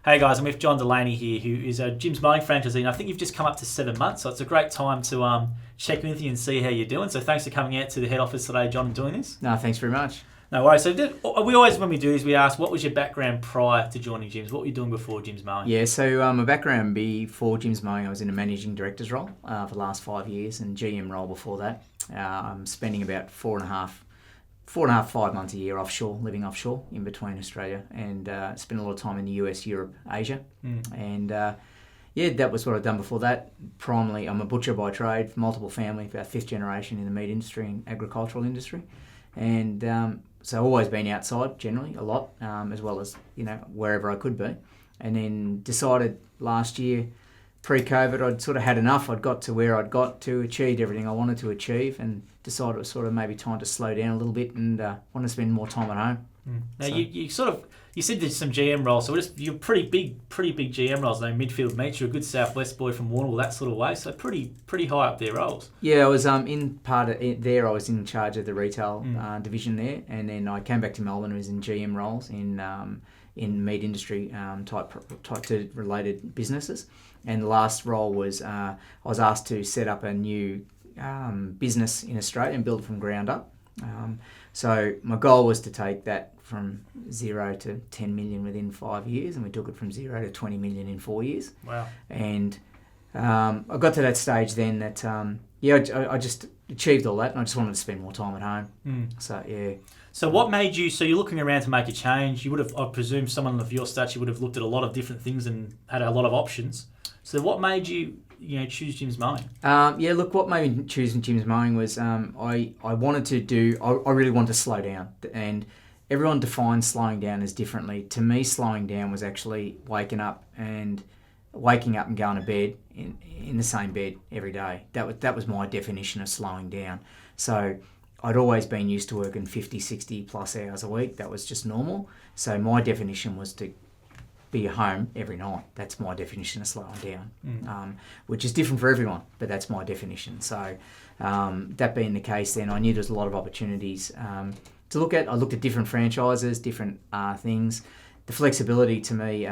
Hey guys, I'm with John Delaney here, who is a Jims Mowing franchisee, and I think you've just come up to 7 months, so it's a great time to check in with you and see how you're doing. So thanks for coming out to the head office today, John, and doing this. No, thanks very much. No worries. So we always, when we do this, we ask, what was your background prior to joining Jims? What were you doing before Jims Mowing? Yeah, so my background before Jims Mowing, I was in a managing director's role for the last 5 years, and GM role before that. I'm spending about 5 months a year offshore, living offshore in between Australia, and spent a lot of time in the US, Europe, Asia. And that was what I'd done before that. Primarily, I'm a butcher by trade, multiple family, about fifth generation in the meat industry and agricultural industry. And so I've always been outside, generally, a lot, as well as, wherever I could be. And then decided last year, pre-COVID, I'd sort of had enough. I'd got to where I'd got to, achieved everything I wanted to achieve, and decided it was sort of maybe time to slow down a little bit and want to spend more time at home. Now, so. You said there's some GM roles, so you're pretty big GM roles, though, midfield meats. You're a good Southwest boy from Warrnambool, that sort of way, so pretty high up there roles. Yeah, I was in part of it there. I was in charge of the retail division there, and then I came back to Melbourne and was in GM roles in meat industry type to related businesses. And the last role was I was asked to set up a new business in Australia and build it from ground up. So my goal was to take that from 0 to 10 million within 5 years, and we took it from 0 to 20 million in 4 years. Wow. And I got to that stage then that, I just achieved all that, and I just wanted to spend more time at home. So, yeah. So what made you, so you're looking around to make a change. You would have, I presume someone of your stature would have looked at a lot of different things and had a lot of options. So what made you choose Jims Mowing? What made me choose Jims Mowing was I really wanted to slow down, and everyone defines slowing down as differently. To me, slowing down was actually waking up and going to bed in the same bed every day. That was my definition of slowing down. So I'd always been used to working 50, 60 plus hours a week. That was just normal. So my definition was to be home every night. That's my definition of slowing down, which is different for everyone, but that's my definition. So that being the case, then I knew there was a lot of opportunities to look at. I looked at different franchises, different things. The flexibility to me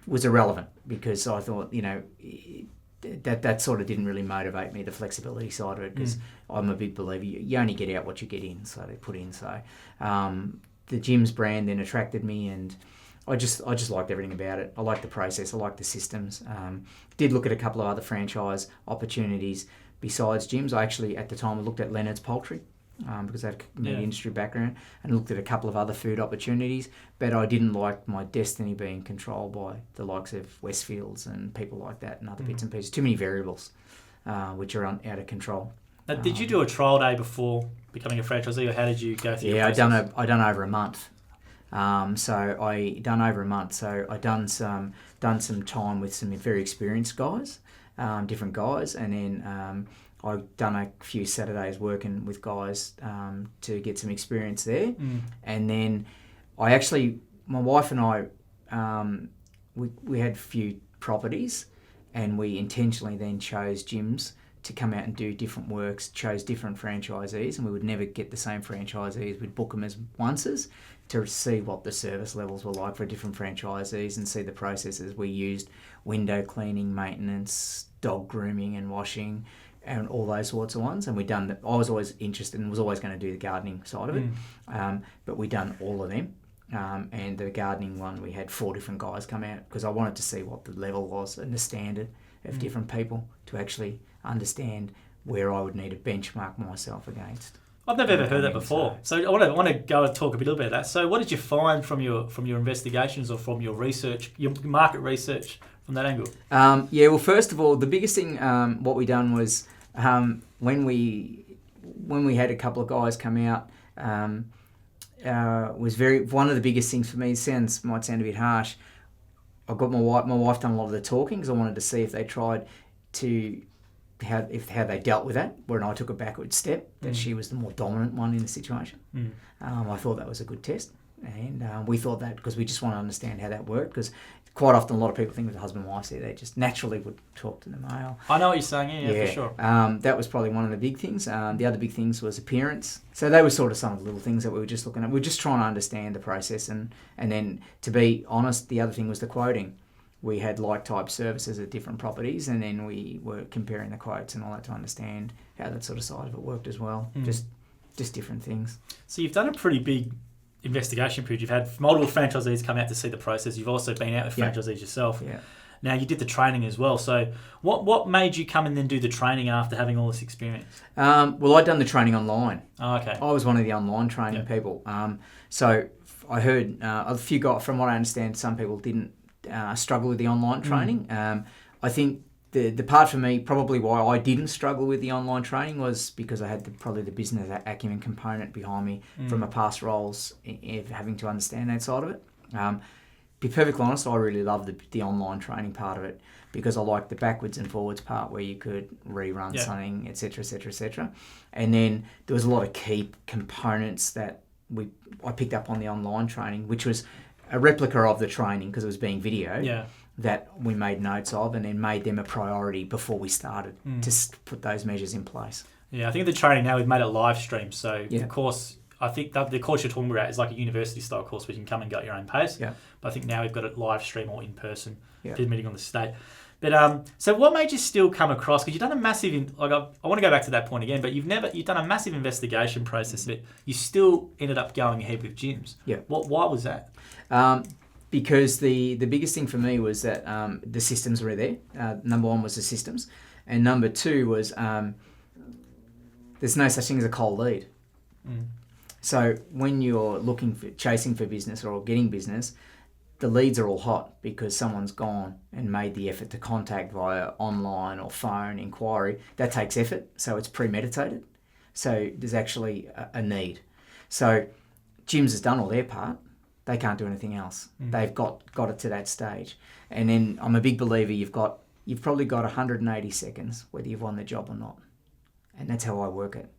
was irrelevant, because I thought, that sort of didn't really motivate me, the flexibility side of it, because I'm a big believer, you only get out what you get in, so they put in. So the Jims brand then attracted me, and I just liked everything about it. I liked the process. I liked the systems. Did look at a couple of other franchise opportunities besides Jims. I actually, at the time, I looked at Leonard's Poultry because I had a meat industry background, and looked at a couple of other food opportunities, but I didn't like my destiny being controlled by the likes of Westfields and people like that and other bits and pieces. Too many variables which are out of control. Now, did you do a trial day before becoming a franchisee, or how did you go through your process? I done over a month. So I done over a month. So I done some time with some very experienced guys, different guys, and then I done a few Saturdays working with guys to get some experience there. And then my wife and I, we had a few properties, and we intentionally then chose Jims to come out and do different works, chose different franchisees, and we would never get the same franchisees. We'd book them as onces to see what the service levels were like for different franchisees and see the processes we used: window cleaning, maintenance, dog grooming and washing, and all those sorts of ones. And we'd done that. I was always interested and was always going to do the gardening side of it, but we'd done all of them. And the gardening one, we had 4 different guys come out, because I wanted to see what the level was and the standard of different people to actually understand where I would need to benchmark myself against. I've never ever heard that before. So I want to go and talk a bit about that. So what did you find from your investigations, or from your research, your market research, from that angle? Well, first of all, the biggest thing what we done was when we had a couple of guys come out, was one of the biggest things for me. Might sound a bit harsh. I got my wife done a lot of the talking, because I wanted to see if they tried to how they dealt with that, when I took a backward step, that she was the more dominant one in the situation. I thought that was a good test. And we thought that because we just want to understand how that worked, because quite often a lot of people think with the husband and wife, they just naturally would talk to the male. I know what you're saying, yeah, for sure. That was probably one of the big things. The other big things was appearance. So they were sort of some of the little things that we were just looking at. We were just trying to understand the process, and then, to be honest, the other thing was the quoting. We had like-type services at different properties, and then we were comparing the quotes and all that to understand how that sort of side of it worked as well. Just different things. So you've done a pretty big investigation period. You've had multiple franchisees come out to see the process. You've also been out with franchisees yourself. Yeah. Now, you did the training as well. So what made you come and then do the training after having all this experience? Well, I'd done the training online. Oh, okay. I was one of the online training people. So I heard a few guys, from what I understand, some people didn't struggle with the online training. I think the part for me, probably why I didn't struggle with the online training, was because I had probably the business acumen component behind me from my past roles, having to understand that side of it. Be perfectly honest, I really loved the online training part of it, because I liked the backwards and forwards part where you could rerun something, etc., etc., etc. And then there was a lot of key components that I picked up on the online training, which was a replica of the training because it was being videoed, that we made notes of and then made them a priority before we started to put those measures in place. Yeah, I think the training now, we've made it live stream. So, of course, I think the course you're talking about is like a university-style course where you can come and go at your own pace. Yeah. But I think now we've got it live stream or in person, meeting on the state. But so what made you still come across? Because you've done a massive, I want to go back to that point again, but you've done a massive investigation process, but you still ended up going ahead with Jims. Yeah. Why was that? Because the biggest thing for me was that the systems were there. Number one was the systems, and number two was there's no such thing as a cold lead. So when you're chasing for business or getting business, the leads are all hot because someone's gone and made the effort to contact via online or phone inquiry. That takes effort, so it's premeditated. So there's actually a need. So Jims has done all their part. They can't do anything else. They've got it to that stage. And then I'm a big believer you've probably got 180 seconds whether you've won the job or not. And that's how I work it.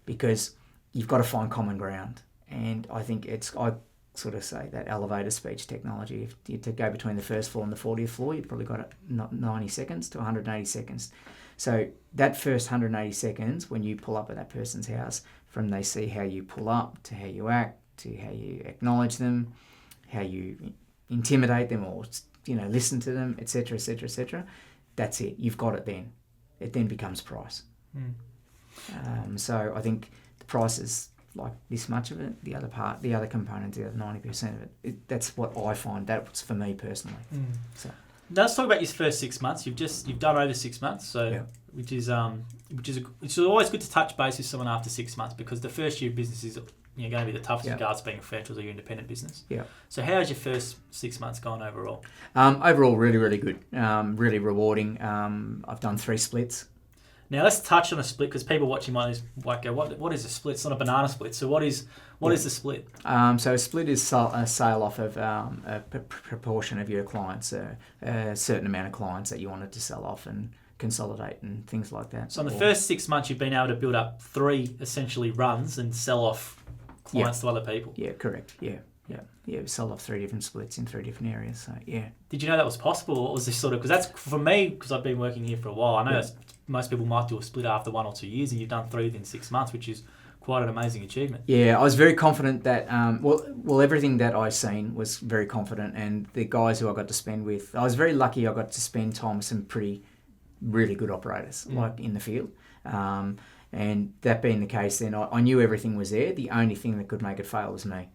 Because you've got to find common ground. And I think I sort of say that elevator speech technology, if you to go between the first floor and the 40th floor, you've probably got 90 seconds to 180 seconds. So that first 180 seconds, when you pull up at that person's house, from they see how you pull up to how you act, to how you acknowledge them, how you intimidate them or listen to them, etc., etc., etc. That's it. You've got it then. It then becomes price. So I think the price is like this much of it. The other component, the other 90% of it. That's what I find. That's for me personally. So now let's talk about your first 6 months. You've done over 6 months, so which is it's always good to touch base with someone after 6 months, because the first year of business is going to be the toughest in regards to being a franchise or your independent business. Yeah. So how has your first 6 months gone overall? Overall, really, really good. Really rewarding. I've done 3 splits. Now let's touch on a split, because people watching might go, what is a split? It's not a banana split. So what is the split? So a split is a sale off of a proportion of your clients, a certain amount of clients that you wanted to sell off and consolidate and things like that. So in the first 6 months, you've been able to build up 3 essentially runs and sell off clients to other people. Yeah, correct. Yeah. We sold off 3 different splits in 3 different areas. So yeah. Did you know that was possible? What was this sort of? Because that's for me, because I've been working here for a while. I know most people might do a split after 1 or 2 years, and you've done 3 within 6 months, which is quite an amazing achievement. Yeah, I was very confident that everything that I seen was very confident, and the guys who I got to spend with, I was very lucky. I got to spend time with some really good operators, like in the field. And that being the case, then I knew everything was there. The only thing that could make it fail was me.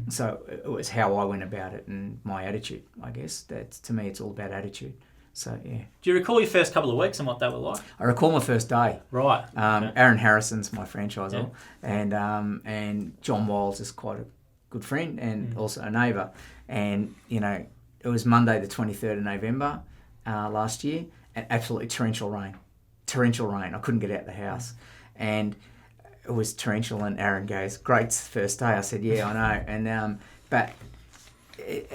So it was how I went about it and my attitude, I guess. To me, it's all about attitude. So, yeah. Do you recall your first couple of weeks and what they were like? I recall my first day. Right. Aaron Harrison's my franchisor, and John Wiles is quite a good friend and also a neighbour. And, it was Monday the 23rd of November last year, and absolutely torrential rain. I couldn't get out the house. And it was torrential, and Aaron goes, "Great first day." I said, "Yeah, I know." And but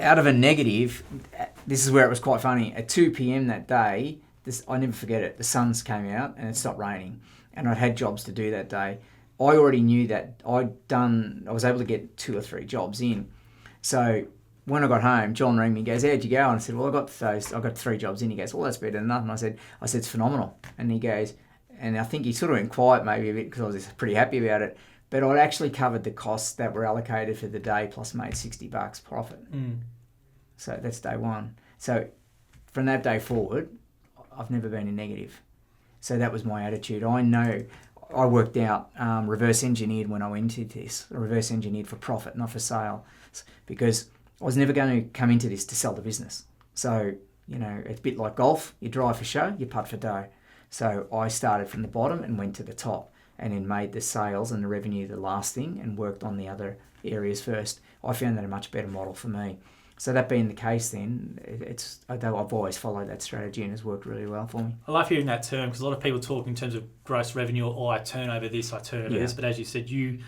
out of a negative, this is where it was quite funny. At 2 p.m. that day, I never forget it. The suns came out and it stopped raining, and I'd had jobs to do that day. I already knew that I was able to get 2 or 3 jobs in, So when I got home, John rang me and goes, how'd you go? And I said, well, I got 3 jobs in. He goes, well, that's better than nothing. I said, it's phenomenal. And he goes, and I think he sort of went quiet maybe a bit because I was pretty happy about it. But I'd actually covered the costs that were allocated for the day plus made $60 profit. So that's day one. So from that day forward, I've never been in negative. So that was my attitude. I know I worked out reverse engineered when I went into this. Reverse engineered for profit, not for sale. Because I was never going to come into this to sell the business. So, it's a bit like golf. You drive for show, you putt for dough. So I started from the bottom and went to the top and then made the sales and the revenue the last thing and worked on the other areas first. I found that a much better model for me. So that being the case then, I've always followed that strategy and it's worked really well for me. I love hearing that term because a lot of people talk in terms of gross revenue or I turn over this, I turn over this. But as you said, you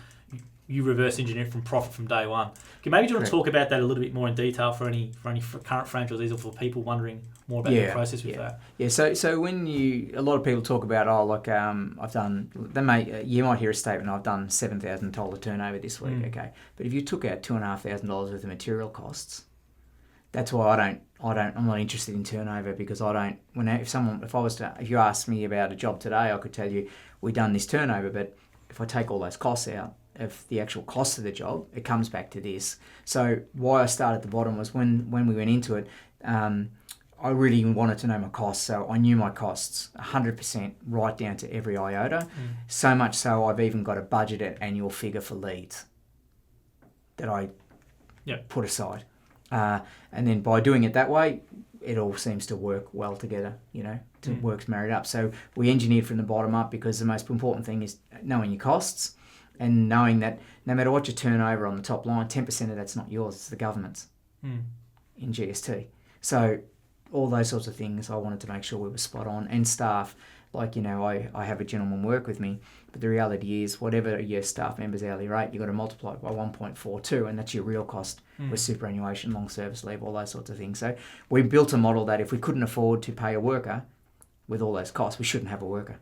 reverse engineer from profit from day one. Okay, maybe you want to talk about that a little bit more in detail for any current franchisees or for people wondering more about the process with that. Yeah, so when a lot of people talk about, I've done, you might hear a statement, I've done $7,000 turnover this week, okay. But if you took out $2,500 worth of material costs, that's why I'm not interested in turnover because if you asked me about a job today, I could tell you we done this turnover, but if I take all those costs out of the actual cost of the job, it comes back to this. So why I started at the bottom was when we went into it, I really wanted to know my costs. So I knew my costs 100% right down to every iota. So much so I've even got a budgeted annual figure for leads that I put aside. And then by doing it that way, it all seems to work well together, it works married up. So we engineered from the bottom up because the most important thing is knowing your costs and knowing that no matter what your turnover on the top line, 10% of that's not yours, it's the government's in GST. So all those sorts of things, I wanted to make sure we were spot on. And staff, I have a gentleman work with me, but the reality is whatever your staff member's hourly rate, you've got to multiply it by 1.42, and that's your real cost with superannuation, long service leave, all those sorts of things. So we built a model that if we couldn't afford to pay a worker with all those costs, we shouldn't have a worker.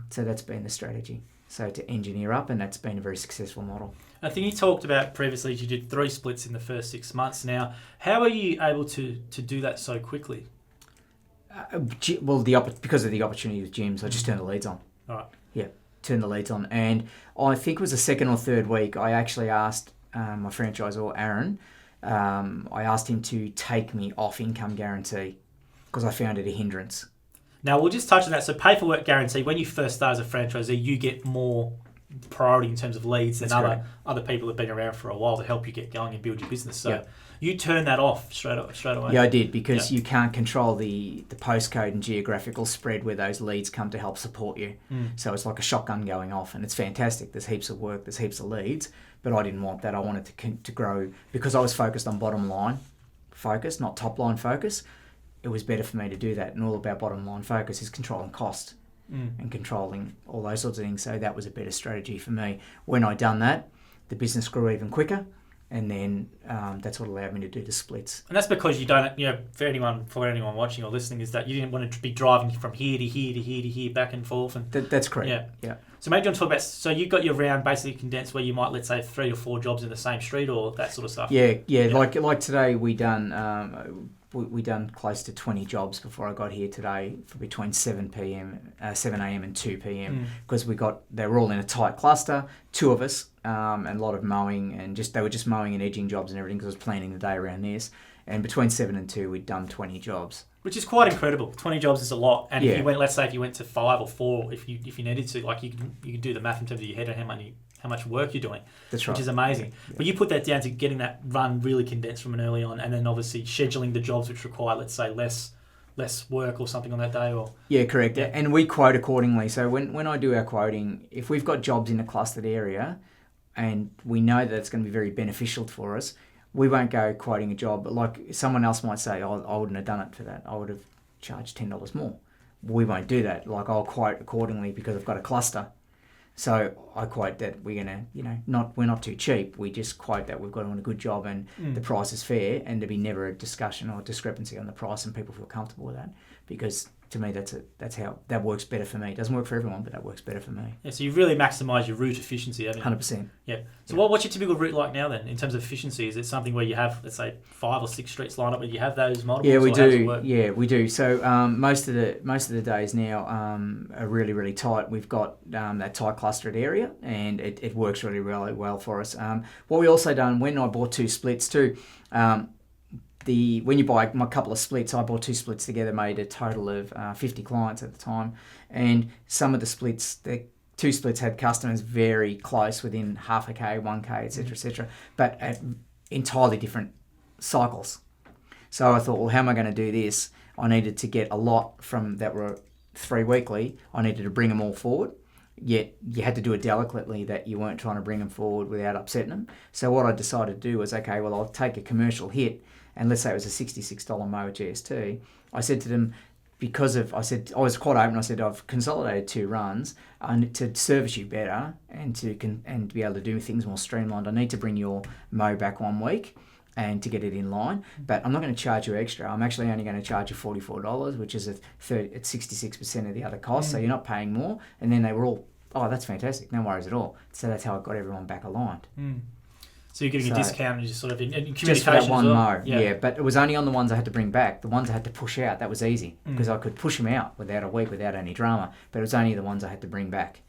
So that's been the strategy. So to engineer up, and that's been a very successful model. I think you talked about previously you did 3 splits in the first 6 months. Now, how are you able to do that so quickly? Because of the opportunity with Jims, I just turned the leads on. All right. Yeah, turned the leads on. And I think it was the second or third week, I actually asked my franchisor, Aaron, I asked him to take me off income guarantee because I found it a hindrance. Now, we'll just touch on that. So pay for work guarantee, when you first start as a franchisee, you get more priority in terms of leads than other people who have been around for a while to help you get going and build your business. So you turn that off straight away. Yeah, I did because you can't control the postcode and geographical spread where those leads come to help support you. So it's like a shotgun going off and it's fantastic. There's heaps of work, there's heaps of leads, but I didn't want that. I wanted to grow because I was focused on bottom line focus, not top line focus. It was better for me to do that, and all about bottom line focus is controlling cost and controlling all those sorts of things. So that was a better strategy for me. When I done that, the business grew even quicker, and then that's what allowed me to do the splits. And that's because you don't, for anyone watching or listening, is that you didn't want to be driving from here to here to here to here back and forth. And that's correct. Yeah. So maybe you want to talk about, so you've got your round basically condensed where you might, let's say, 3 or 4 jobs in the same street or that sort of stuff. Yeah. Like today we done close to 20 jobs before I got here today for between 7 a.m. and 2 p.m. because they were all in a tight cluster, 2 of us, and a lot of mowing and they were just mowing and edging jobs and everything because I was planning the day around this. And between 7 and 2, we'd done 20 jobs. Which is quite incredible. 20 jobs is a lot. And if you went, let's say if you went to 5 or 4, if you needed to, like you can do the math in terms of your head and how much work you're doing. That's right. Which is amazing. Yeah. But you put that down to getting that run really condensed from an early on, and then obviously scheduling the jobs which require, let's say, less work or something on that day. Or yeah, correct. Yeah. And we quote accordingly. So when I do our quoting, if we've got jobs in a clustered area and we know that it's going to be very beneficial for us, we won't go quoting a job. Like someone else might say, oh, I wouldn't have done it for that. I would have charged $10 more. We won't do that. Like I'll quote accordingly because I've got a cluster. So I quote that we're gonna, we're not too cheap. We just quote that we've got on a good job and the price is fair, and there'll be never a discussion or discrepancy on the price, and people feel comfortable with that because to me, that's how that works better for me. It doesn't work for everyone, but that works better for me. Yeah, so you've really maximised your route efficiency, haven't you? 100%. Yeah. So what's your typical route like now then, in terms of efficiency? Is it something where you have, let's say, 5 or 6 streets lined up, where you have those multiples? Yeah, we do. Yeah, we do. So most of the days now are really, really tight. We've got that tight clustered area, and it works really, really well for us. What we also done when I bought 2 splits too. When you buy my couple of splits, I bought 2 splits together, made a total of 50 clients at the time, and some of the splits, the 2 splits had customers very close, within half a K, 1K, etc., etc., but at entirely different cycles. So I thought, well, how am I going to do this? I needed to get a lot from that were 3 weekly. I needed to bring them all forward. Yet you had to do it delicately, that you weren't trying to bring them forward without upsetting them. So what I decided to do was, okay, well, I'll take a commercial hit, and let's say it was a $66 mower GST. I said to them, I was quite open. I said, I've consolidated 2 runs, and to service you better and to be able to do things more streamlined, I need to bring your mow back 1 week and to get it in line. But I'm not going to charge you extra. I'm actually only going to charge you $44, which is at 66% of the other costs. So you're not paying more. And then they were all, oh, that's fantastic. No worries at all. So that's how I got everyone back aligned. So you're getting a discount and just sort of in communication just for that one as well? mow, yeah. But it was only on the ones I had to bring back. The ones I had to push out, that was easy, because I could push them out without a week, without any drama. But it was only the ones I had to bring back.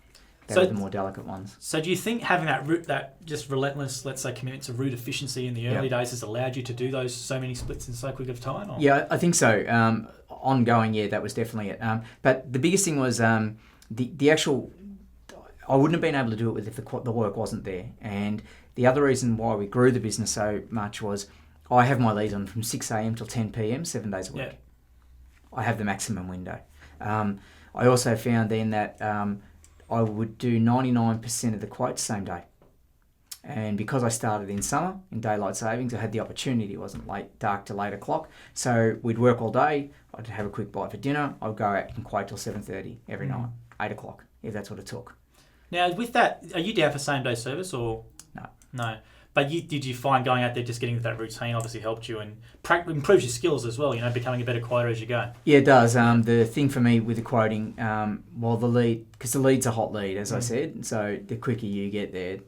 They were the more delicate ones. So do you think having that just relentless, let's say, commitment to route efficiency in the early days has allowed you to do those so many splits in so quick of time? Or? Yeah, I think so. Ongoing, that was definitely it. But the biggest thing was the actual... I wouldn't have been able to do it if the work wasn't there. And the other reason why we grew the business so much was I have my leads on from 6 a.m. till 10 p.m, 7 days a week. I have the maximum window. I also found then that I would do 99% of the quotes same day. And because I started in summer, in daylight savings, I had the opportunity. It wasn't dark till 8 o'clock. So we'd work all day. I'd have a quick bite for dinner. I'd go out and quote till 7:30 every night, 8 o'clock, if that's what it took. Now, with that, are you down for same-day service or...? No. But did you find going out there, just getting that routine obviously helped you and improves your skills as well, becoming a better quoter as you go? Yeah, it does. The thing for me with the quoting, because the lead's a hot lead, as I said, so the quicker you get there,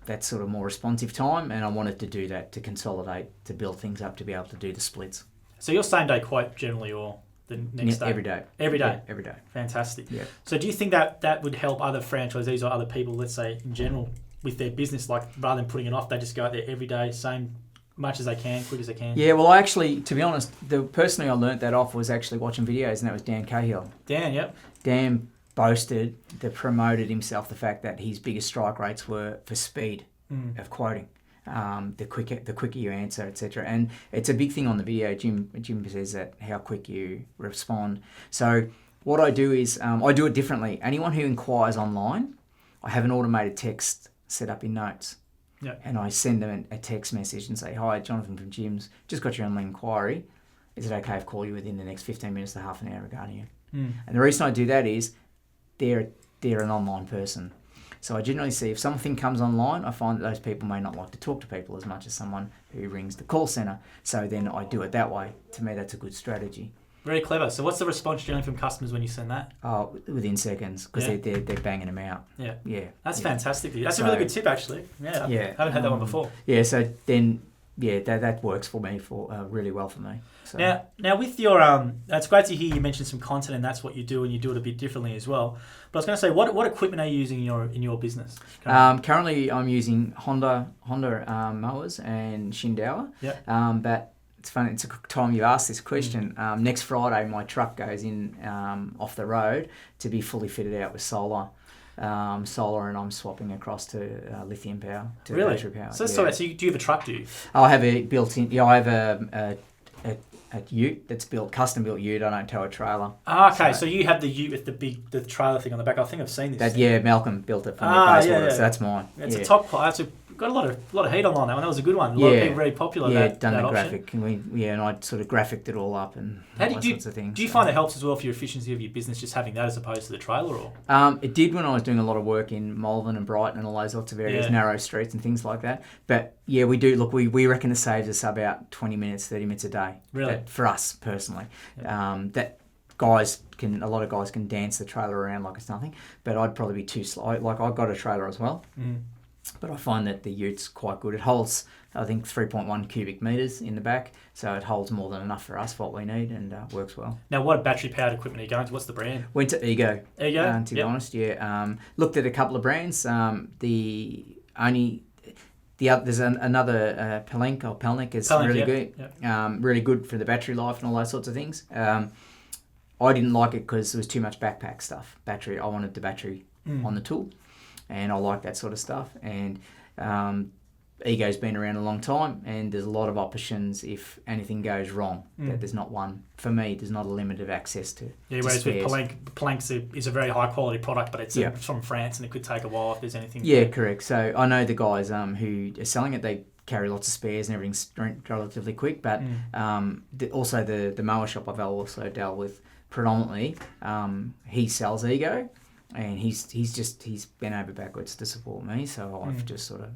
that's sort of more responsive time, and I wanted to do that, to consolidate, to build things up, to be able to do the splits. So your same-day quote generally, or the next day? Every day. Every day? Yeah, every day. Fantastic. Yeah. So do you think that would help other franchisees or other people, let's say, in general, with their business, rather than putting it off, they just go out there every day, same much as they can, quick as they can? Yeah, well, actually, to be honest, the person I learnt that off was actually watching videos, and that was Dan Cahill. Dan, yep. Dan boasted, promoted himself, the fact that his biggest strike rates were for speed of quoting. The quicker you answer, etc. And it's a big thing on the video. Jim says that, how quick you respond. So what I do is, I do it differently. Anyone who inquires online, I have an automated text set up in Notes. Yep. And I send them a text message and say, hi, Jonathan from Jims, just got your online inquiry. Is it okay if I call you within the next 15 minutes to half an hour regarding you? And the reason I do that is they're an online person. So I generally see if something comes online, I find that those people may not like to talk to people as much as someone who rings the call centre. So then I do it that way. To me, that's a good strategy. Very clever. So what's the response generally from customers when you send that? Oh, within seconds, because they're banging them out. Yeah. That's fantastic. That's a really good tip, actually. I haven't had that one before. Yeah, so then, that works for me really well for me. So. Now with your it's great to hear you mention some content, and that's what you do, and you do it a bit differently as well. But I was going to say, what equipment are you using in your business? Currently, I'm using Honda mowers and Shindauer. But it's funny. It's a time you asked this question. Next Friday, my truck goes in off the road to be fully fitted out with solar, and I'm swapping across to lithium power, to battery power. So do you have a truck? Do you? I have a built-in. Yeah, I have a ute that's custom built ute. I don't tow a trailer. Okay. So you have the ute with the trailer thing on the back. I think I've seen this. Malcolm built it for me. So that's mine. It's a top class. Got a lot of heat on that one. That was a good one. A lot of people very popular. Done the graphic, and I sort of graphicked it all up and all sorts of things. Do you find it helps as well for your efficiency of your business, just having that as opposed to the trailer? Or it did when I was doing a lot of work in Malvern and Brighton and all those sorts of areas, narrow streets and things like that. But we do look. We reckon it saves us about 20 minutes, 30 minutes a day. Really, for us personally, that a lot of guys can dance the trailer around like it's nothing, but I'd probably be too slow. Like I've got a trailer as well, but I find that the Ute's quite good. It holds, I think, 3.1 cubic metres in the back, so it holds more than enough for us, what we need, and works well. Now, what battery-powered equipment are you going to? What's the brand? Went to Ego. Ego? To be honest, yeah. Looked at a couple of brands. There's another Pelnic is really good. Yep. Really good for the battery life and all those sorts of things. I didn't like it because there was too much backpack stuff. I wanted the battery on the tool, and I like that sort of stuff. And Ego's been around a long time, and there's a lot of options if anything goes wrong. There's not one. For me, there's not a limit of access to whereas spares. with Pelnic is a very high-quality product, but it's from France, and it could take a while if there's anything. Yeah, correct. So I know the guys who are selling it, they carry lots of spares and everything's relatively quick, but also the mower shop I've also dealt with predominantly, he sells Ego, and he's bent over backwards to support me, so I've just sort of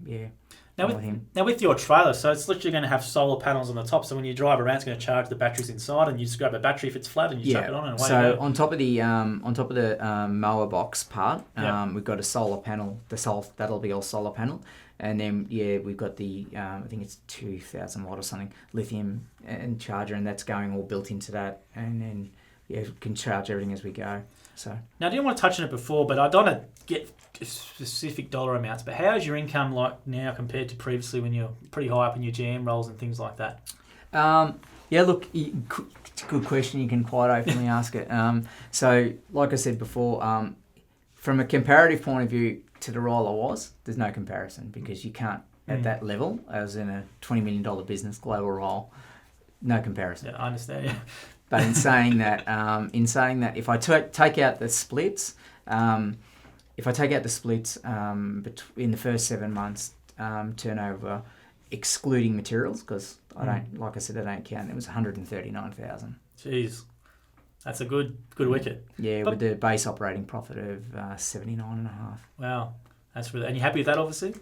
Now with your trailer, so it's literally going to have solar panels on the top. So when you drive around, it's going to charge the batteries inside, and you just grab a battery if it's flat, and you chuck it on, and away you go. So on top of the mower box part, we've got a solar panel. That'll be all solar panel, and then we've got the I think it's 2,000 watt or something lithium and charger, and that's going all built into that, and then we can charge everything as we go. So now, I didn't want to touch on it before, but I don't want to get specific dollar amounts, but how is your income like now compared to previously when you're pretty high up in your GM roles and things like that? Look, it's a good question. You can quite openly ask it. So, like I said before, from a comparative point of view to the role I was, there's no comparison because you can't, at that level, I was in a $20 million business, global role, no comparison. Yeah, I understand, yeah. But in saying that, if I take out the splits, in the first 7 months, turnover, excluding materials, because I don't count. It was 139,000. Jeez, that's a good wicket. Yeah, with the base operating profit of 79.5. Wow, that's really. And you happy with that, obviously?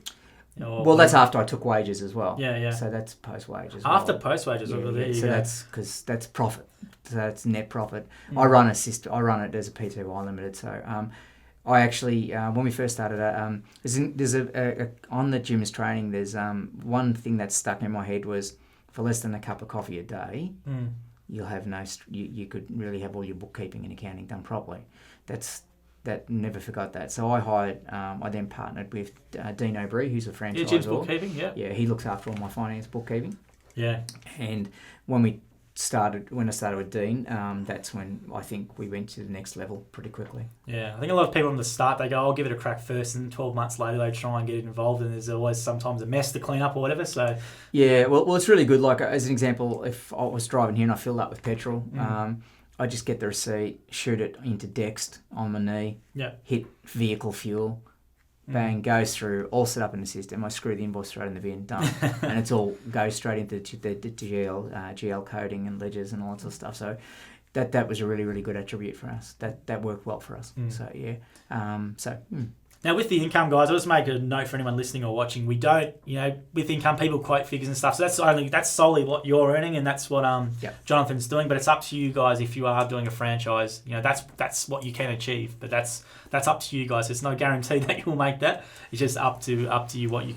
Well, that's after I took wages as well. Yeah. So that's post wages. After post wages, there you so go. that's because that's profit. So that's net profit. I run it as a PTY Limited. So I actually when we first started, there's a on the Jims training. There's one thing that stuck in my head was for less than a cup of coffee a day, you'll have you could really have all your bookkeeping and accounting done properly. Never forgot that. So I then partnered with Dean O'Brien, who's a franchisor. Yeah, Jim's bookkeeping, Yeah, he looks after all my finance bookkeeping. Yeah. And when I started with Dean, that's when I think we went to the next level pretty quickly. Yeah, I think a lot of people from the start, they go, I'll give it a crack first, and 12 months later they try and get involved, and there's always sometimes a mess to clean up or whatever. So yeah, well, it's really good. Like as an example, if I was driving here and I filled up with petrol, I just get the receipt, shoot it into Dext on my knee, hit vehicle fuel, bang, goes through, all set up in the system. I screw the invoice straight in the bin, done. And it's all goes straight into the GL coding and ledgers and all that sort of stuff. So that was a really, really good attribute for us. That worked well for us. So, yeah. Now, with the income, guys, I'll just make a note for anyone listening or watching. We don't, with income, people quote figures and stuff. So that's solely what you're earning, and that's what Jonathon's doing. But it's up to you guys if you are doing a franchise. That's what you can achieve. But that's up to you guys. There's no guarantee that you'll make that. It's just up to you what you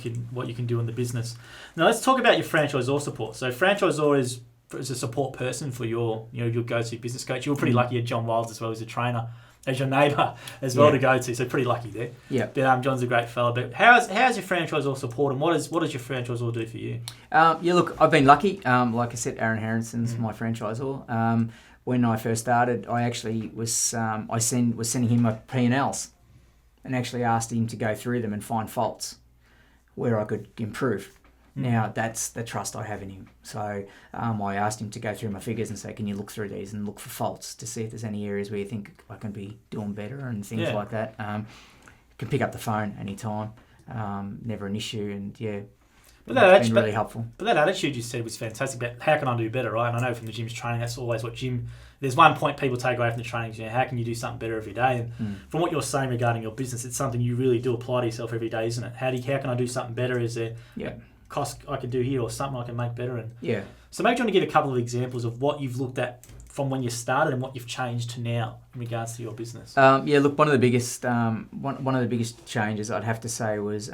can do in the business. Now, let's talk about your franchisor support. So, franchisor is a support person for your go-to business coach. You were pretty lucky at John Wilds as well as a trainer, as your neighbour as well to go to, so pretty lucky there. Yeah. But John's a great fella. But how's your franchisor support, and what does your franchisor do for you? Look, I've been lucky. Like I said, Aaron Harrison's my franchisor. When I first started, I actually was sending him my P&Ls, and actually asked him to go through them and find faults where I could improve. Now, that's the trust I have in him. So I asked him to go through my figures and say, can you look through these and look for faults to see if there's any areas where you think I can be doing better and things like that. Can pick up the phone anytime. Never an issue. And, it's been really helpful. But that attitude you said was fantastic. But how can I do better, right? And I know from the Jim's training, that's always what there's one point people take away from the training. How can you do something better every day? And from what you're saying regarding your business, it's something you really do apply to yourself every day, isn't it? How can I do something better? Is there cost I can do here or something I can make better? And so maybe you want to give a couple of examples of what you've looked at from when you started and what you've changed to now in regards to your business? Look, one of the biggest changes I'd have to say was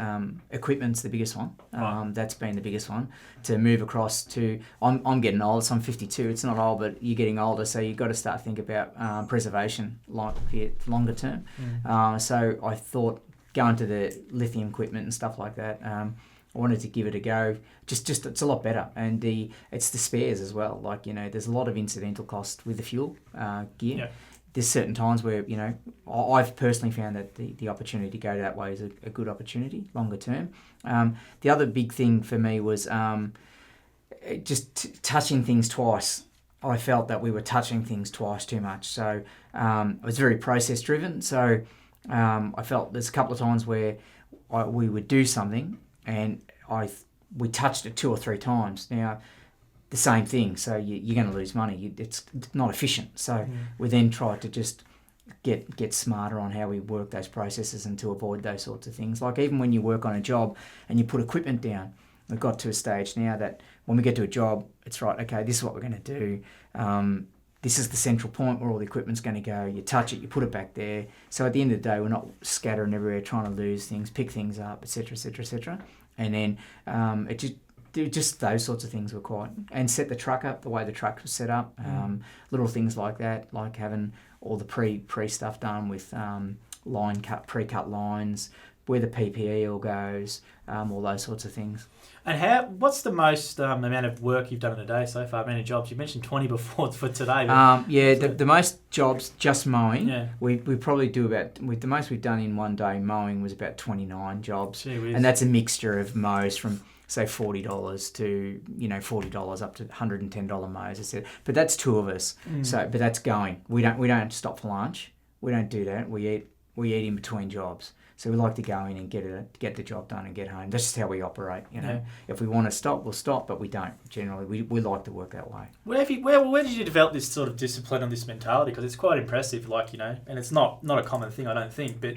equipment's the biggest one. Right. That's been the biggest one to move across to. I'm getting old, so I'm 52. It's not old, but you're getting older, so you've got to start thinking about preservation longer term. So I thought going to the lithium equipment and stuff like that. I wanted to give it a go. Just it's a lot better, and it's the spares as well. Like, there's a lot of incidental cost with the fuel gear. Yeah. There's certain times where I've personally found that the opportunity to go that way is a good opportunity longer term. The other big thing for me was touching things twice. I felt that we were touching things twice too much. So I was very process driven. So I felt there's a couple of times where we would do something and we touched it 2 or 3 times. Now, the same thing, so you're going to lose money. It's not efficient. So we then tried to just get smarter on how we work those processes and to avoid those sorts of things. Like even when you work on a job and you put equipment down, we've got to a stage now that when we get to a job, it's right, okay, this is what we're going to do. This is the central point where all the equipment's going to go. You touch it, you put it back there. So at the end of the day, we're not scattering everywhere trying to lose things, pick things up, etc., etc., etc. And then just those sorts of things were quite... And set the truck up the way the truck was set up. Little things like that, like having all the pre stuff done with pre-cut lines, where the PPE all goes, all those sorts of things. And what's the most amount of work you've done in a day so far? How many jobs? You mentioned 20 before for today. The most jobs just mowing. Yeah. We probably do the most we've done in one day mowing was about 29 jobs. And that's a mixture of mows from say $40 to $40 up to $110 mows, etc. But that's 2 of us. But that's going. We don't stop for lunch. We don't do that. We eat in between jobs. So we like to go in and get the job done and get home. That's just how we operate. Yeah. If we want to stop, we'll stop, but we don't. Generally, we like to work that way. Where did you develop this sort of discipline and this mentality? Because it's quite impressive, and it's not a common thing, I don't think. But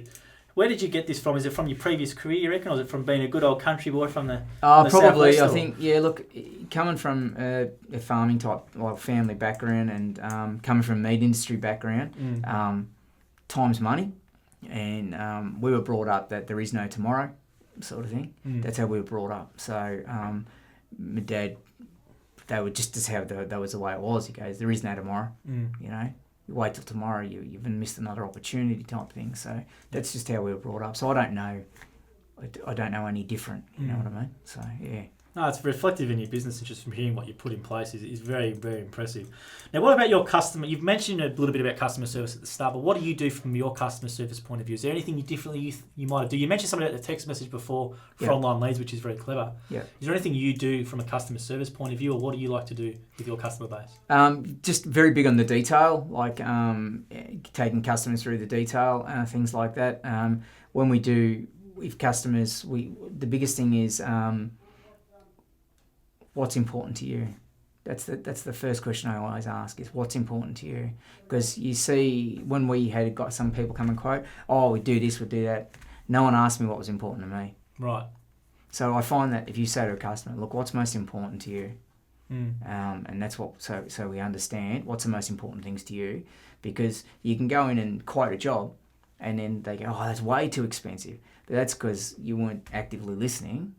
where did you get this from? Is it from your previous career, you reckon, or is it from being a good old country boy from the probably. Southwest, I think, look, coming from a farming type, family background and coming from a meat industry background, time's money. And we were brought up that there is no tomorrow, sort of thing. That's how we were brought up. So my dad, they were just as how that was the way it was. He goes, there is no tomorrow. You wait till tomorrow, you've missed another opportunity type thing. So that's just how we were brought up. So I don't know any different. You know what I mean? So yeah. No, it's reflective in your business, and just from hearing what you put in place is very, very impressive. Now, what about your customer? You've mentioned a little bit about customer service at the start, but what do you do from your customer service point of view? Is there anything you might do? You mentioned something about the text message before for online leads, which is very clever. Yeah. Is there anything you do from a customer service point of view, or what do you like to do with your customer base? Just very big on the detail, like taking customers through the detail, things like that. When we do with customers, the biggest thing is... what's important to you? That's the first question I always ask, is what's important to you? Because you see, when we had got some people come and quote, we do this, we do that. No one asked me what was important to me. Right. So I find that if you say to a customer, look, what's most important to you? And that's what, so we understand what's the most important things to you, because you can go in and quote a job and then they go, that's way too expensive. But that's because you weren't actively listening,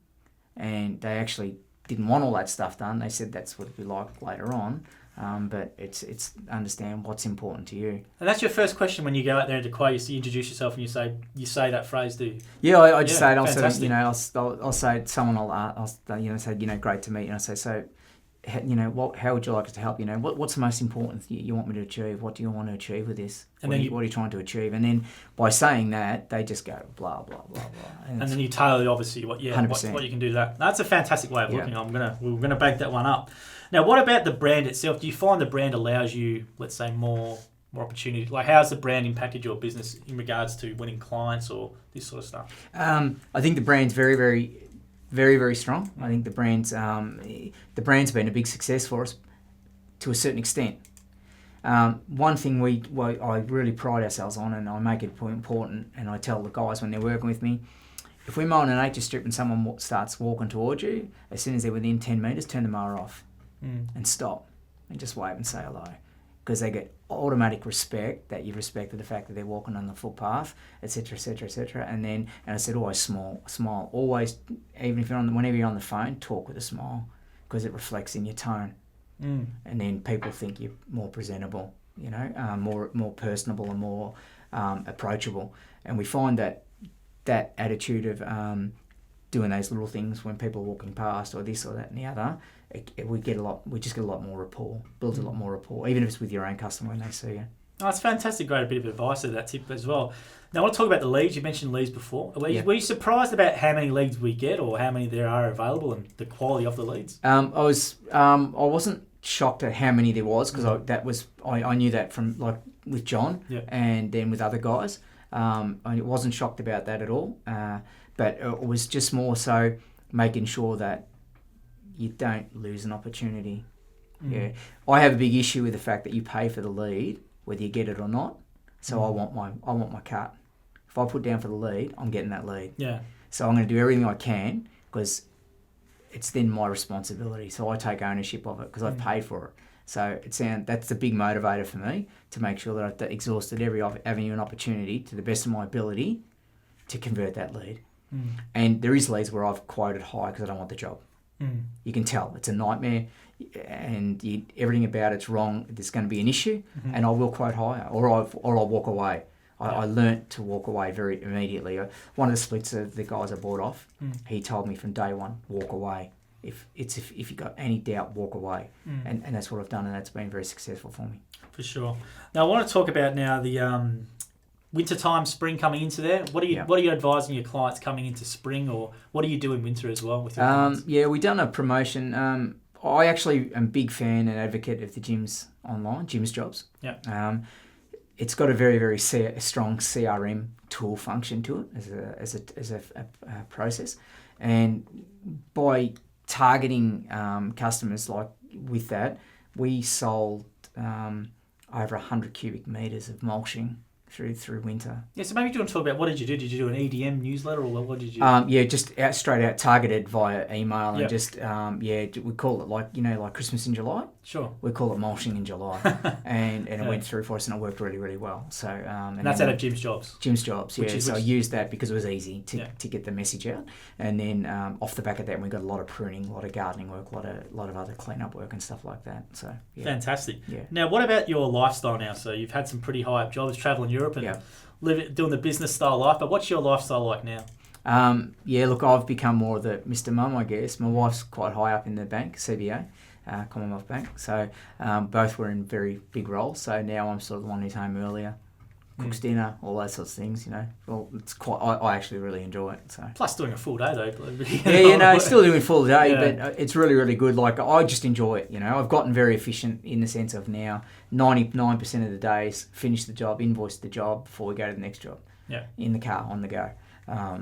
and they actually didn't want all that stuff done. They said that's what it'd be like later on. But it's understand what's important to you. And that's your first question when you go out there to quote. You introduce yourself and you say that phrase, do you? Yeah, I just say it. I'll say it. Someone I'll say great to meet you. And I say, so how would you like us to help? What's the most important thing you want me to achieve? What do you want to achieve with this? What are you trying to achieve? And then by saying that, they just go blah blah blah blah. And then you tailor obviously what you can do to that. That's a fantastic way of looking. We're gonna bank that one up. Now, what about the brand itself? Do you find the brand allows you, let's say, more opportunity? Like, how's the brand impacted your business in regards to winning clients or this sort of stuff? I think the brand's very, very, very, very strong. I think the brand's been a big success for us to a certain extent. One thing I really pride ourselves on, and I make it important, and I tell the guys when they're working with me, if we're mowing an nature strip and someone starts walking towards you, as soon as they're within 10 metres, turn the mower off and stop and just wave and say hello. because they get automatic respect that you've respected the fact that they're walking on the footpath, etc., etc., etc. And I said, always smile. Always, even if whenever you're on the phone, talk with a smile, because it reflects in your tone. And then people think you're more presentable, more personable and more approachable. And we find that attitude of doing those little things when people are walking past, or this or that and the other, we just get a lot more rapport, builds a lot more rapport, even if it's with your own customer when they see you. Oh, it's fantastic. Great bit of advice of that tip as well. Now, I want to talk about the leads. You mentioned leads before. Were you surprised about how many leads we get, or how many there are available, and the quality of the leads? I wasn't shocked at how many there was, because I knew that from with John and then with other guys. I wasn't shocked about that at all, but it was just more so making sure that you don't lose an opportunity. Yeah, I have a big issue with the fact that you pay for the lead whether you get it or not. So I want my cut. If I put down for the lead, I'm getting that lead. Yeah. So I'm going to do everything I can, because it's then my responsibility. So I take ownership of it because I've paid for it. So that's the big motivator for me, to make sure that I've exhausted every avenue and opportunity to the best of my ability to convert that lead. And there is leads where I've quoted high because I don't want the job. You can tell it's a nightmare, and everything about it's wrong. There's going to be an issue, and I will quote higher, or I'll walk away. I learnt to walk away very immediately. One of the splits of the guys I bought off, he told me from day one, walk away. If you got any doubt, walk away, and that's what I've done, and that's been very successful for me. For sure. Now I want to talk about the winter time, spring coming into there. What are you advising your clients coming into spring, or what do you do in winter as well with your clients? We've done a promotion. I actually am a big fan and advocate of the Jims online, Jims Jobs. Yeah. It's got a very, very strong CRM tool function to it as a process, and by targeting customers with that, we sold over 100 cubic metres of mulching through winter. Yeah, so maybe do you want to talk about what did you do? Did you do an EDM newsletter, or what did you? Just straight out targeted via email, and just we call it like Christmas in July. Sure. We call it mulching in July, and it went through for us, and it worked really, really well. So and that's out of Jims Jobs. Jims Jobs, yeah. So I used that because it was easy to get the message out, and then off the back of that, we got a lot of pruning, a lot of gardening work, a lot of other cleanup work and stuff like that. So fantastic. Yeah. Now, what about your lifestyle now? So you've had some pretty high up jobs, traveling Europe and doing the business style life, but what's your lifestyle like now? Look, I've become more of the Mr. Mum, I guess. My wife's quite high up in the bank, CBA, Commonwealth Bank. So both were in very big roles. So now I'm sort of the one who's home earlier, cooks dinner, all those sorts of things. Well, it's quite. I actually really enjoy it. So plus doing a full day though. Still doing full day, but it's really, really good. I just enjoy it. I've gotten very efficient in the sense of now 99% of the days finish the job, invoice the job before we go to the next job. Yeah. In the car, on the go.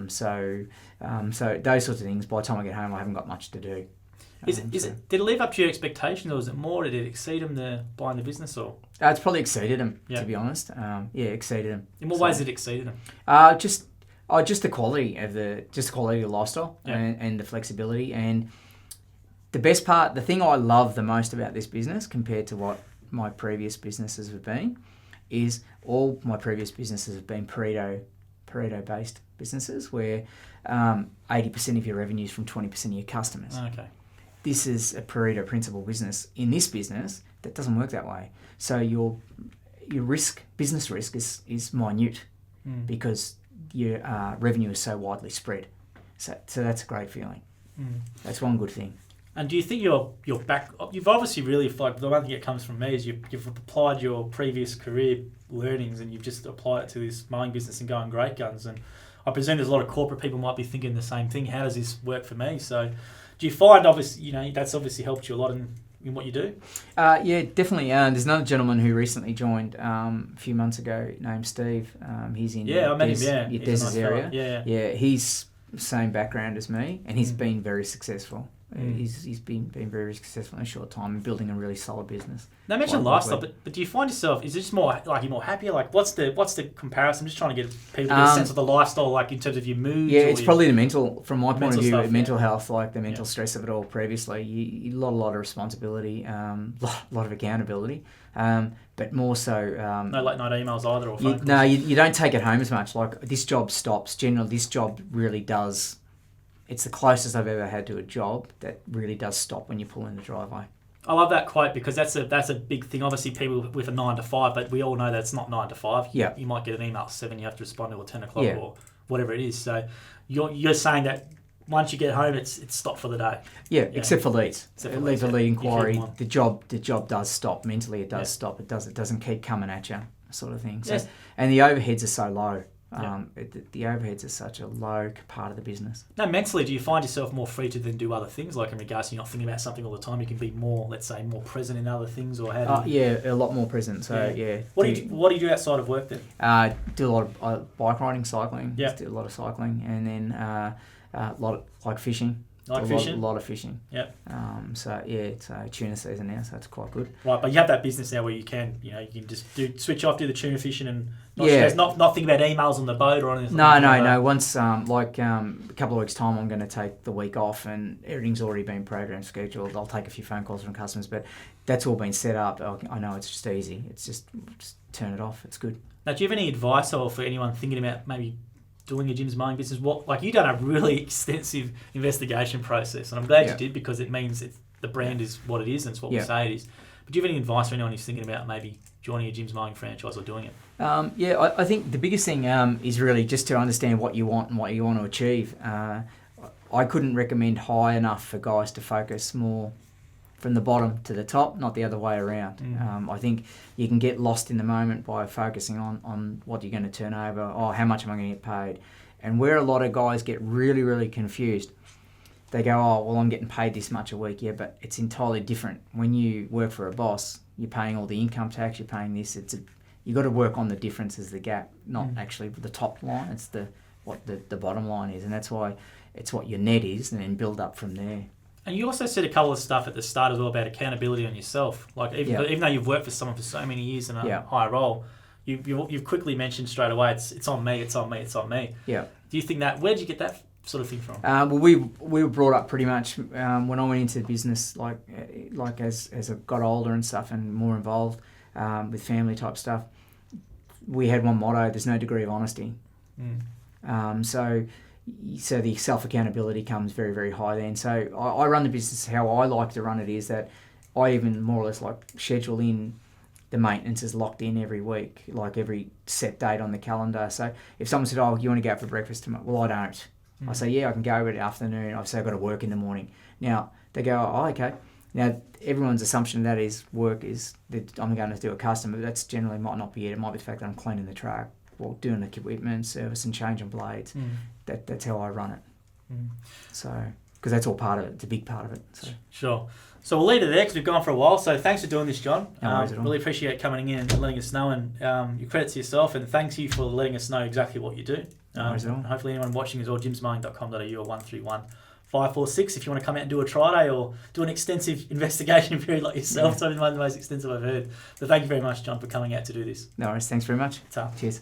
So those sorts of things. By the time I get home, I haven't got much to do. Did it live up to your expectations, or was it more? Did it exceed them buying the business, or? It's probably exceeded them, to be honest. Exceeded them. In what ways did it exceed them? Just the quality of the lifestyle and the flexibility, and the best part, the thing I love the most about this business compared to what my previous businesses have been, is all my previous businesses have been Pareto-based businesses where 80% of your revenue is from 20% of your customers. Okay. This is a Pareto principle business. In this business, that doesn't work that way. So your business risk is minute because your revenue is so widely spread. So that's a great feeling. That's one good thing. And do you think you're back? You've obviously really, the one thing that comes from me is you've applied your previous career learnings and you've just applied it to this mowing business and going great guns. And I presume there's a lot of corporate people might be thinking the same thing. How does this work for me? So do you find, obviously, that's obviously helped you a lot in what you do? Yeah, definitely. There's another gentleman who recently joined a few months ago named Steve. He's in I met him, Des's area. Yeah, he's the same background as me, and he's been very successful. He's been very successful in a short time and building a really solid business. Now, I mentioned lifestyle, but do you find yourself, is it just more like you're more happier? Like, what's the comparison? I'm just trying to get people to get a sense of the lifestyle, like in terms of your mood. Yeah, it's probably the mental, from my point of view, stuff, mental health, like the mental stress of it all previously. You a lot of responsibility, lot of accountability, but more so... no late night emails either or phone calls? No, you don't take it home as much. Like, this job stops. Generally, this job really does... It's the closest I've ever had to a job that really does stop when you pull in the driveway. I love that quote because that's a big thing. Obviously, people with a 9 to 5, but we all know that it's not 9 to 5. Yeah. You might get an email at 7, you have to respond to at 10 o'clock or whatever it is. So you're saying that once you get home, it's stopped for the day. Yeah, except for leads. Leave a lead inquiry. The job does stop mentally. It does stop. It doesn't keep coming at you, sort of thing. So, yes. And the overheads are so low. The overheads are such a low part of the business. Now, mentally, do you find yourself more free to then do other things? Like in regards to you're not thinking about something all the time, you can be more, let's say, more present in other things, or how do you... Yeah, a lot more present. So What do you do outside of work then? Do a lot of bike riding, cycling. Yeah. Do a lot of cycling, and then a lot of like fishing. Like fishing? A lot of fishing. Yep. So it's tuna season now, so it's quite good. Right, but you have that business now where you can just switch off, do the tuna fishing, and not think about emails on the boat or anything. No. Once a couple of weeks' time, I'm going to take the week off, and everything's already been programmed, scheduled. I'll take a few phone calls from customers, but that's all been set up. I know it's just easy. It's just turn it off. It's good. Now, do you have any advice or for anyone thinking about maybe doing a Jims Mowing business? You've done a really extensive investigation process, and I'm glad you did, because it means the brand is what it is and it's what we say it is. But do you have any advice for anyone who's thinking about maybe joining a Jims Mowing franchise or doing it? I think the biggest thing is really just to understand what you want and what you want to achieve. I couldn't recommend high enough for guys to focus more from the bottom to the top, not the other way around. I think you can get lost in the moment by focusing on what you're going to turn over, how much am I going to get paid? And where a lot of guys get really, really confused, they go, I'm getting paid this much a week. Yeah, but it's entirely different. When you work for a boss, you're paying all the income tax, you're paying this. You got to work on the difference as the gap, not actually the top line. It's what the bottom line is, and that's why it's what your net is, and then build up from there. And you also said a couple of stuff at the start as well about accountability on yourself. Like even though you've worked for someone for so many years in a higher role, you've quickly mentioned straight away it's on me, it's on me, it's on me. Yeah. Do you think where did you get that sort of thing from? We were brought up pretty much when I went into business, like as I got older and stuff and more involved with family type stuff. We had one motto: there's no degree of honesty. So the self-accountability comes very, very high then. So I run the business how I like to run it is that I even more or less schedule in the maintenance is locked in every week, like every set date on the calendar. So if someone said, you want to go out for breakfast tomorrow? Well, I don't. I say, I can go over the afternoon. I say, I've got to work in the morning. Now, they go, okay. Now, everyone's assumption of that is work is that I'm going to do a custom, but that's generally might not be it. It might be the fact that I'm cleaning the truck or doing the equipment, service and changing blades. That's how I run it. So, because that's all part of it. It's a big part of it. So. Sure. So we'll leave it there because we've gone for a while. So thanks for doing this, John. Really appreciate coming in and letting us know, and your credit to yourself, and thanks you for letting us know exactly what you do. Hopefully anyone watching is all jimsmowing.com.au or 131 546 if you want to come out and do a try day or do an extensive investigation period like yourself. It's one of the most extensive I've heard. So thank you very much, John, for coming out to do this. No worries. Thanks very much. Ta. Cheers.